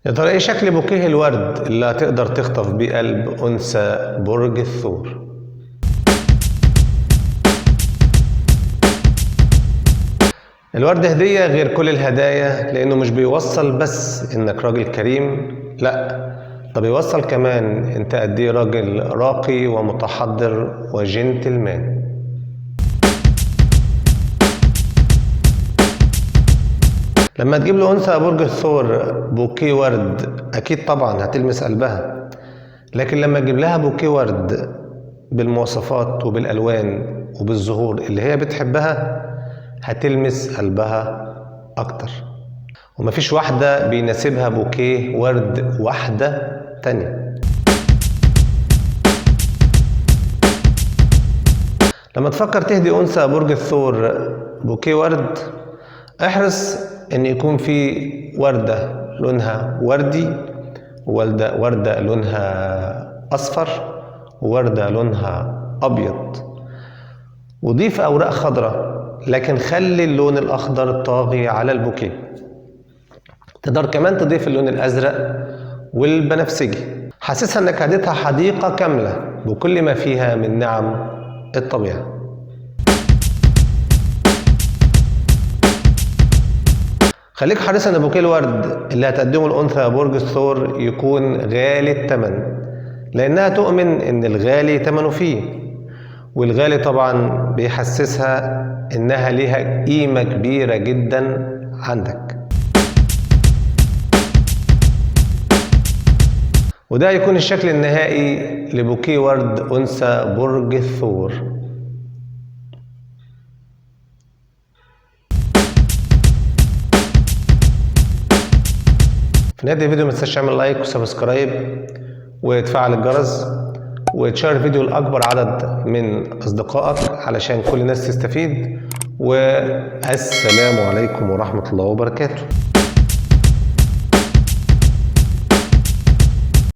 يا ترى ايه شكل بوكيه الورد اللي هتقدر تخطف بيه قلب أنثى برج الثور؟ الورد هدية غير كل الهدايا، لأنه مش بيوصل بس إنك راجل كريم، لأ، ده بيوصل كمان أنت قد إيه راجل راقي ومتحضر وجنتلمان. لما تجيب له أنثى برج الثور بوكيه ورد أكيد طبعا هتلمس قلبها، لكن لما تجيب لها بوكيه ورد بالمواصفات وبالألوان وبالزهور اللي هي بتحبها هتلمس قلبها أكتر. ومفيش واحدة بيناسبها بوكيه ورد واحدة تانية. لما تفكر تهدي أنثى برج الثور بوكيه ورد، احرص ان يكون في وردة لونها وردي، وردة لونها اصفر، ووردة لونها ابيض، وضيف اوراق خضراء، لكن خلي اللون الاخضر طاغي على البوكيه. تقدر كمان تضيف اللون الازرق والبنفسجي. حاسسها انك هديتها حديقة كاملة بكل ما فيها من نعم الطبيعة. خليك حريص ان بوكيه الورد اللي هتقدمه لأنثى برج الثور يكون غالي الثمن، لانها تؤمن ان الغالي ثمنه فيه، والغالي طبعا بيحسسها انها ليها قيمة كبيرة جدا عندك. وده هيكون الشكل النهائي لبوكيه ورد أنثى برج الثور. في نهاية الفيديو ما تنساش تعمل لايك وسبسكرايب وتفعل الجرس وتشير الفيديو لأكبر عدد من أصدقائك علشان كل الناس تستفيد. والسلام عليكم ورحمة الله وبركاته.